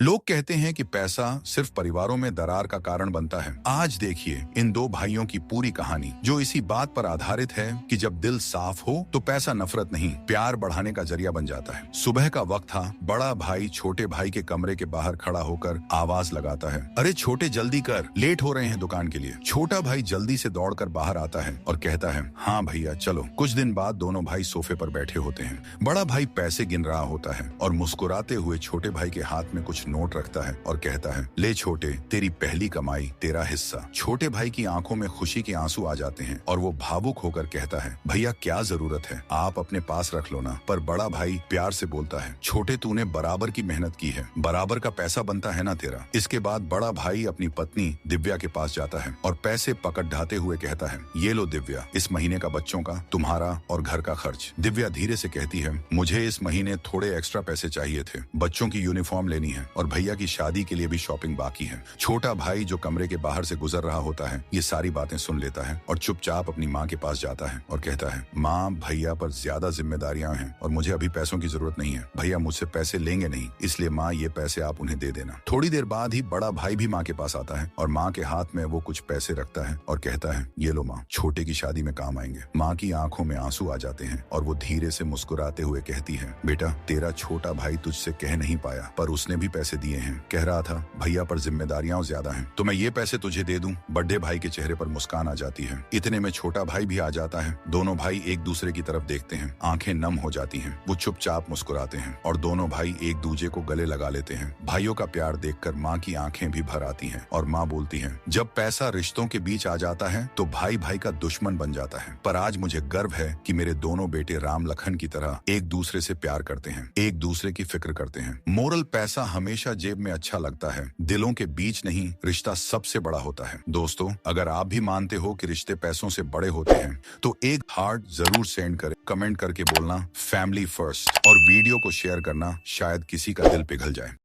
लोग कहते हैं कि पैसा सिर्फ परिवारों में दरार का कारण बनता है। आज देखिए इन दो भाइयों की पूरी कहानी, जो इसी बात पर आधारित है कि जब दिल साफ हो तो पैसा नफरत नहीं, प्यार बढ़ाने का जरिया बन जाता है। सुबह का वक्त था। बड़ा भाई छोटे भाई के कमरे के बाहर खड़ा होकर आवाज लगाता है, अरे छोटे जल्दी कर, लेट हो रहे हैं दुकान के लिए। छोटा भाई जल्दी से दौड़कर बाहर आता है और कहता है, हाँ भैया चलो। कुछ दिन बाद दोनों भाई सोफे पर बैठे होते हैं। बड़ा भाई पैसे गिन रहा होता है और मुस्कुराते हुए छोटे भाई के हाथ में कुछ नोट रखता है और कहता है, ले छोटे, तेरी पहली कमाई, तेरा हिस्सा। छोटे भाई की आंखों में खुशी के आंसू आ जाते हैं और वो भावुक होकर कहता है, भैया क्या जरूरत है, आप अपने पास रख लो ना। पर बड़ा भाई प्यार से बोलता है, छोटे तूने बराबर की मेहनत की है, बराबर का पैसा बनता है ना तेरा। इसके बाद बड़ा भाई अपनी पत्नी दिव्या के पास जाता है और पैसे पकड़ ढाते हुए कहता है, ये लो दिव्या, इस महीने का बच्चों का, तुम्हारा और घर का खर्च। दिव्या धीरे से कहती है, मुझे इस महीने थोड़े एक्स्ट्रा पैसे चाहिए थे, बच्चों की यूनिफॉर्म लेनी है और भैया की शादी के लिए भी शॉपिंग बाकी है। छोटा भाई जो कमरे के बाहर से गुजर रहा होता है ये सारी बातें सुन लेता है और चुपचाप अपनी माँ के पास जाता है और कहता है, माँ भैया पर ज्यादा जिम्मेदारियां हैं और मुझे अभी पैसों की जरूरत नहीं है, भैया मुझसे पैसे लेंगे नहीं, इसलिए माँ ये पैसे आप उन्हें दे देना। थोड़ी देर बाद ही बड़ा भाई भी माँ के पास आता है और माँ के हाथ में वो कुछ पैसे रखता है और कहता है, ये लो माँ, छोटे की शादी में काम आएंगे। माँ की आंखों में आंसू आ जाते हैं और वो धीरे से मुस्कुराते हुए कहती है, बेटा तेरा छोटा भाई तुझसे कह नहीं पाया पर उसने भी पैसे दिए हैं, कह रहा था भैया पर जिम्मेदारियां ज्यादा हैं, तो मैं ये पैसे तुझे दे दूं। बड़े भाई के चेहरे पर मुस्कान आ जाती है। इतने में छोटा भाई भी आ जाता है। दोनों भाई एक दूसरे की तरफ देखते हैं, आंखें नम हो जाती हैं। वो चुपचाप मुस्कुराते हैं और दोनों भाई एक दूसरे को गले लगा लेते हैं। भाइयों का प्यार देखकर माँ की आंखें भी भर आती हैं और माँ बोलती है, जब पैसा रिश्तों के बीच आ जाता है तो भाई भाई का दुश्मन बन जाता है। पर आज मुझे गर्व है कि मेरे दोनों बेटे राम लखन की तरह एक दूसरे से प्यार करते हैं, एक दूसरे की फिक्र करते हैं। मोरल, पैसा हमेशा जेब में अच्छा लगता है, दिलों के बीच नहीं, रिश्ता सबसे बड़ा होता है। दोस्तों, अगर आप भी मानते हो कि रिश्ते पैसों से बड़े होते हैं तो एक हार्ट जरूर सेंड करें, कमेंट करके बोलना फैमिली फर्स्ट और वीडियो को शेयर करना, शायद किसी का दिल पिघल जाए।